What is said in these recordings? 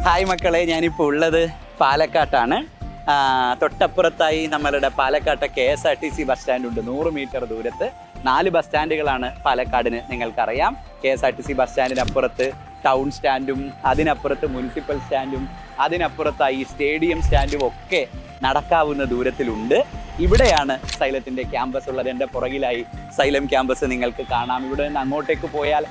Hi മക്കളെ, ഞാനിപ്പോൾ ഉള്ളത് പാലക്കാട്ടാണ്. തൊട്ടപ്പുറത്തായി നമ്മളുടെ പാലക്കാട്ടെ KSRTC ബസ് സ്റ്റാൻഡ് ഉണ്ട്. 100 മീറ്റർ ദൂരത്ത് 4 ബസ് സ്റ്റാൻഡുകളാണ് പാലക്കാടിന്. നിങ്ങൾക്കറിയാം, KSRTC ബസ് സ്റ്റാൻഡിനപ്പുറത്ത് ടൗൺ സ്റ്റാൻഡും അതിനപ്പുറത്ത് മുനിസിപ്പൽ സ്റ്റാൻഡും അതിനപ്പുറത്തായി സ്റ്റേഡിയം സ്റ്റാൻഡും ഒക്കെ നടക്കാവുന്ന ദൂരത്തിലുണ്ട്. ഇവിടെയാണ് സൈലത്തിൻ്റെ ക്യാമ്പസ് ഉള്ളത്. എൻ്റെ പുറകിലായി സൈലം ക്യാമ്പസ് നിങ്ങൾക്ക് കാണാം. ഇവിടെ നിന്ന് അങ്ങോട്ടേക്ക് പോയാൽ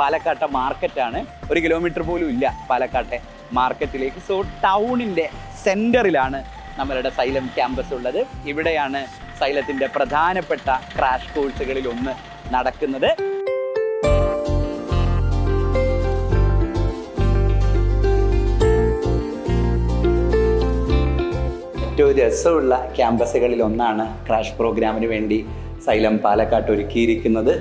പാലക്കാട്ടെ മാർക്കറ്റാണ്. 1 കിലോമീറ്റർ പോലും ഇല്ല പാലക്കാട്ടെ മാർക്കറ്റിലേക്ക്. സോ ടൗണിൻ്റെ സെൻറ്ററിലാണ് നമ്മളുടെ സൈലം ക്യാമ്പസ് ഉള്ളത്. ഇവിടെയാണ് സൈലത്തിൻ്റെ പ്രധാനപ്പെട്ട ക്രാഷ് കോഴ്സുകളിൽ ഒന്ന് നടക്കുന്നത്. ഏറ്റവും രസമുള്ള ക്യാമ്പസുകളിൽ ഒന്നാണ് ക്രാഷ് പ്രോഗ്രാമിന് വേണ്ടി സൈലം പാലക്കാട്ട് ഒരുക്കിയിരിക്കുന്നത്.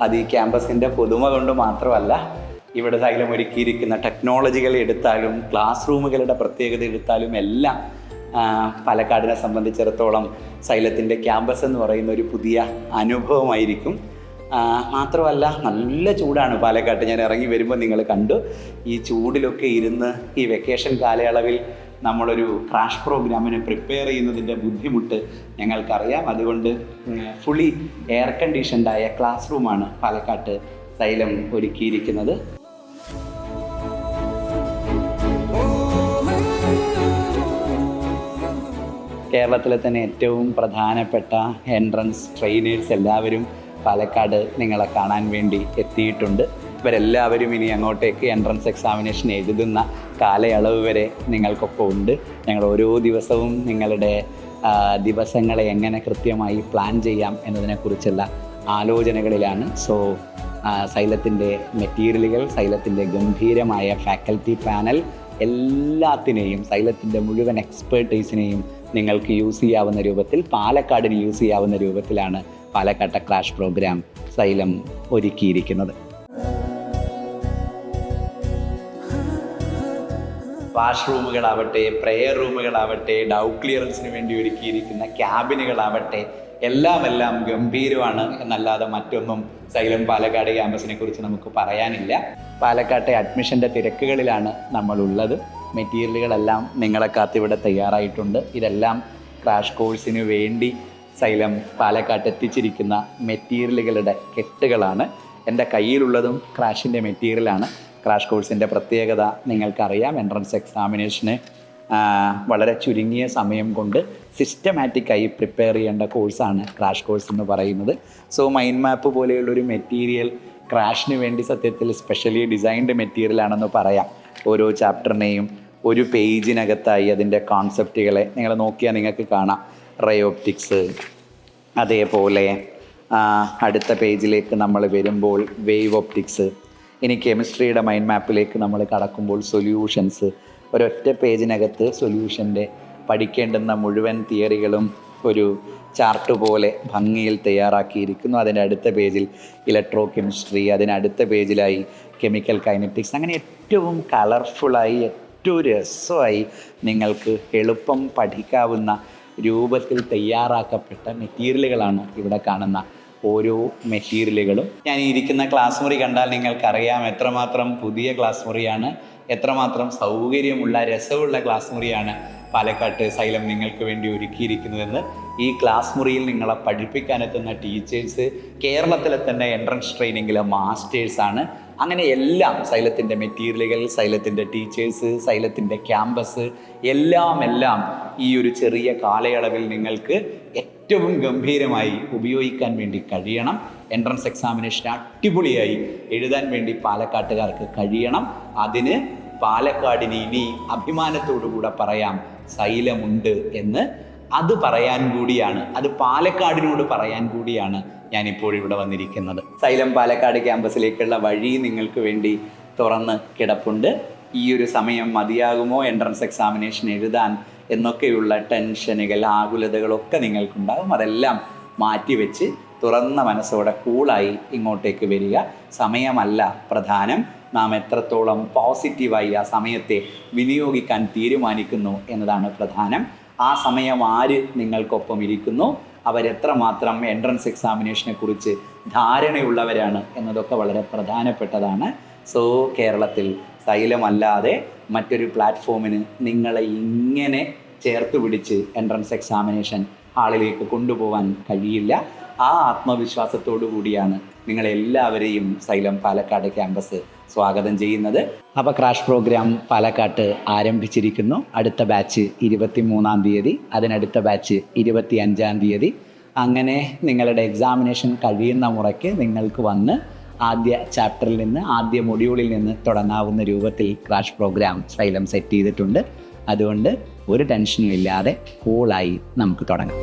അത് ഈ ക്യാമ്പസിൻ്റെ പുതുമ കൊണ്ട് മാത്രമല്ല, ഇവിടെ സൈലം ഒരുക്കിയിരിക്കുന്ന ടെക്നോളജികൾ എടുത്താലും ക്ലാസ് റൂമുകളുടെ പ്രത്യേകത എടുത്താലും എല്ലാം പാലക്കാടിനെ സംബന്ധിച്ചിടത്തോളം സൈലത്തിൻ്റെ ക്യാമ്പസ് എന്ന് പറയുന്ന ഒരു പുതിയ അനുഭവമായിരിക്കും. മാത്രമല്ല, നല്ല ചൂടാണ് പാലക്കാട്ട്. ഞാൻ ഇറങ്ങി വരുമ്പോൾ നിങ്ങൾ കണ്ടു, ഈ ചൂടിലൊക്കെ ഇരുന്ന് ഈ വെക്കേഷൻ കാലയളവിൽ നമ്മളൊരു ക്രാഷ് പ്രോഗ്രാമിന് പ്രിപ്പയർ ചെയ്യുന്നതിൻ്റെ ബുദ്ധിമുട്ട് ഞങ്ങൾക്കറിയാം. അതുകൊണ്ട് ഫുള്ളി എയർ കണ്ടീഷൻഡായ ക്ലാസ് റൂമാണ് പാലക്കാട്ട് സൈലം ഒരുക്കിയിരിക്കുന്നത്. കേരളത്തിലെ തന്നെ ഏറ്റവും പ്രധാനപ്പെട്ട എൻട്രൻസ് ട്രെയിനേഴ്സ് എല്ലാവരും പാലക്കാട് നിങ്ങളെ കാണാൻ വേണ്ടി എത്തിയിട്ടുണ്ട്. ഇവരെല്ലാവരും ഇനി അങ്ങോട്ടേക്ക് എൻട്രൻസ് എക്സാമിനേഷൻ എഴുതുന്ന കാലയളവ് വരെ നിങ്ങൾക്കൊപ്പം ഉണ്ട്. ഞങ്ങൾ ഓരോ ദിവസവും നിങ്ങളുടെ ദിവസങ്ങളെ എങ്ങനെ കൃത്യമായി പ്ലാൻ ചെയ്യാം എന്നതിനെക്കുറിച്ചുള്ള ആലോചനകളിലാണ്. സോ സൈലത്തിൻ്റെ മെറ്റീരിയലുകൾ, സൈലത്തിൻ്റെ ഗംഭീരമായ ഫാക്കൽറ്റി പാനൽ, എല്ലാത്തിനെയും സൈലത്തിൻ്റെ മുഴുവൻ എക്സ്പേർട്ടീസിനെയും നിങ്ങൾക്ക് യൂസ് ചെയ്യാവുന്ന രൂപത്തിൽ, പാലക്കാടിന് യൂസ് ചെയ്യാവുന്ന രൂപത്തിലാണ് പാലക്കാട്ടെ ക്രാഷ് പ്രോഗ്രാം സൈലം ഒരുക്കിയിരിക്കുന്നത്. വാഷ്റൂമുകളാവട്ടെ, പ്രെയർ റൂമുകളാവട്ടെ, ഡൗട്ട് ക്ലിയറൻസിന് വേണ്ടി ഒരുക്കിയിരിക്കുന്ന ക്യാബിനുകളാവട്ടെ, എല്ലാം ഗംഭീരമാണ് എന്നല്ലാതെ മറ്റൊന്നും സൈലം പാലക്കാട് ക്യാമ്പസിനെ കുറിച്ച് നമുക്ക് പറയാനില്ല. പാലക്കാട്ടെ അഡ്മിഷൻ്റെ തിരക്കുകളിലാണ് നമ്മളുള്ളത്. മെറ്റീരിയലുകളെല്ലാം നിങ്ങളെ കാത്തിവിടെ തയ്യാറായിട്ടുണ്ട്. ഇതെല്ലാം ക്രാഷ് കോഴ്സിന് വേണ്ടി സൈലം പാലക്കാട്ട് എത്തിച്ചിരിക്കുന്ന മെറ്റീരിയലുകളുടെ കെട്ടുകളാണ്. എൻ്റെ കയ്യിലുള്ളതും ക്രാഷിൻ്റെ മെറ്റീരിയലാണ്. ക്രാഷ് കോഴ്സിൻ്റെ പ്രത്യേകത നിങ്ങൾക്കറിയാം. എൻട്രൻസ് എക്സാമിനേഷന് വളരെ ചുരുങ്ങിയ സമയം കൊണ്ട് സിസ്റ്റമാറ്റിക്കായി പ്രിപ്പയർ ചെയ്യേണ്ട കോഴ്സാണ് ക്രാഷ് കോഴ്സ് എന്ന് പറയുന്നത്. സോ മൈൻഡ് മാപ്പ് പോലെയുള്ളൊരു മെറ്റീരിയൽ ക്രാഷിന് വേണ്ടി സത്യത്തിൽ സ്പെഷ്യലി ഡിസൈൻഡ് മെറ്റീരിയലാണെന്ന് പറയാം. ഓരോ ചാപ്റ്ററിനെയും ഒരു പേജിനകത്തായി അതിൻ്റെ കോൺസെപ്റ്റുകളെ നിങ്ങൾ നോക്കിയാൽ നിങ്ങൾക്ക് കാണാം. റേ ഓപ്റ്റിക്സ്, അതേപോലെ അടുത്ത പേജിലേക്ക് നമ്മൾ വരുമ്പോൾ വേവ് ഓപ്റ്റിക്സ്, ഇനി കെമിസ്ട്രിയുടെ മൈൻഡ് മാപ്പിലേക്ക് നമ്മൾ കടക്കുമ്പോൾ സൊല്യൂഷൻസ്. ഒരൊറ്റ പേജിനകത്ത് സൊല്യൂഷൻ്റെ പഠിക്കേണ്ടുന്ന മുഴുവൻ തിയറികളും ഒരു ചാർട്ട് പോലെ ഭംഗിയിൽ തയ്യാറാക്കിയിരിക്കുന്നു. അതിൻ്റെ അടുത്ത പേജിൽ ഇലക്ട്രോ കെമിസ്ട്രി, അതിനടുത്ത പേജിലായി കെമിക്കൽ കൈനറ്റിക്സ്. അങ്ങനെ ഏറ്റവും കളർഫുള്ളായി, ഏറ്റവും രസമായി നിങ്ങൾക്ക് എളുപ്പം പഠിക്കാവുന്ന രൂപത്തിൽ തയ്യാറാക്കപ്പെട്ട മെറ്റീരിയലുകളാണ് ഇവിടെ കാണുന്ന ഓരോ മെറ്റീരിയലുകളും. ഞാൻ ഇരിക്കുന്ന ക്ലാസ് മുറി കണ്ടാൽ നിങ്ങൾക്കറിയാം എത്രമാത്രം പുതിയ ക്ലാസ് മുറിയാണ്, എത്രമാത്രം സൗകര്യമുള്ള രസമുള്ള ക്ലാസ് മുറിയാണ് പാലക്കാട്ട് സൈലം നിങ്ങൾക്ക് വേണ്ടി ഒരുക്കിയിരിക്കുന്നതെന്ന്. ഈ ക്ലാസ് മുറിയിൽ നിങ്ങളെ പഠിപ്പിക്കാനെത്തുന്ന ടീച്ചേഴ്സ് കേരളത്തിലെ തന്നെ എൻട്രൻസ് ട്രെയിനിങ്ങിലെ മാസ്റ്റേഴ്സാണ്. അങ്ങനെ എല്ലാം സൈലത്തിൻ്റെ മെറ്റീരിയലുകൾ, സൈലത്തിൻ്റെ ടീച്ചേഴ്സ്, സൈലത്തിൻ്റെ ക്യാമ്പസ് എല്ലാം ഈ ഒരു ചെറിയ കാലയളവിൽ നിങ്ങൾക്ക് ഏറ്റവും ഗംഭീരമായി ഉപയോഗിക്കാൻ വേണ്ടി കഴിയണം. എൻട്രൻസ് എക്സാമിനേഷൻ അടിപൊളിയായി എഴുതാൻ വേണ്ടി പാലക്കാട്ടുകാർക്ക് കഴിയണം. അതിന് പാലക്കാടിന് ഇനി അഭിമാനത്തോടുകൂടെ പറയാം സൈലമുണ്ട് എന്ന്. അത് പറയാൻ കൂടിയാണ്, അത് പാലക്കാടിനോട് പറയാൻ കൂടിയാണ് ഞാനിപ്പോൾ ഇവിടെ വന്നിരിക്കുന്നത്. സൈലം പാലക്കാട് ക്യാമ്പസിലേക്കുള്ള വഴി നിങ്ങൾക്ക് വേണ്ടി തുറന്ന് കിടപ്പുണ്ട്. ഈ ഒരു സമയം മതിയാകുമോ എൻട്രൻസ് എക്സാമിനേഷൻ എഴുതാൻ എന്നൊക്കെയുള്ള ടെൻഷനുകൾ, ആകുലതകളൊക്കെ നിങ്ങൾക്കുണ്ടാകും. അതെല്ലാം മാറ്റിവെച്ച് തുറന്ന മനസ്സോടെ കൂളായി ഇങ്ങോട്ടേക്ക് വരിക. സമയമല്ല പ്രധാനം, നാം എത്രത്തോളം പോസിറ്റീവായി ആ സമയത്തെ വിനിയോഗിക്കാൻ തീരുമാനിക്കുന്നു എന്നതാണ് പ്രധാനം. ആ സമയം ആര് നിങ്ങൾക്കൊപ്പം ഇരിക്കുന്നു, അവരെത്രമാത്രം എൻട്രൻസ് എക്സാമിനേഷനെ കുറിച്ച് ധാരണയുള്ളവരാണ് എന്നതൊക്കെ വളരെ പ്രധാനപ്പെട്ടതാണ്. സോ കേരളത്തിൽ സൈലമല്ലാതെ മറ്റൊരു പ്ലാറ്റ്ഫോമിന് നിങ്ങളെ ഇങ്ങനെ ചേർത്ത് പിടിച്ച് എൻട്രൻസ് എക്സാമിനേഷൻ ഹാളിലേക്ക് കൊണ്ടുപോകാൻ കഴിയില്ല. ആ ആത്മവിശ്വാസത്തോടു കൂടിയാണ് നിങ്ങളെല്ലാവരെയും സൈലം പാലക്കാട് ക്യാമ്പസ് സ്വാഗതം ചെയ്യുന്നത്. അപ്പോൾ ക്രാഷ് പ്രോഗ്രാം പാലക്കാട്ട് ആരംഭിച്ചിരിക്കുന്നു. അടുത്ത ബാച്ച് 23-ാം തീയതി, അതിനടുത്ത ബാച്ച് 25-ാം തീയതി. അങ്ങനെ നിങ്ങളുടെ എക്സാമിനേഷൻ കഴിയുന്ന മുറയ്ക്ക് നിങ്ങൾക്ക് വന്ന് ആദ്യ ചാപ്റ്ററിൽ നിന്ന്, ആദ്യ മൊഡ്യൂളിൽ നിന്ന് തുടങ്ങാവുന്ന രൂപത്തിൽ ക്രാഷ് പ്രോഗ്രാം സൈലം സെറ്റ് ചെയ്തിട്ടുണ്ട്. അതുകൊണ്ട് ഒരു ടെൻഷനും ഇല്ലാതെ കൂളായി നമുക്ക് തുടങ്ങാം.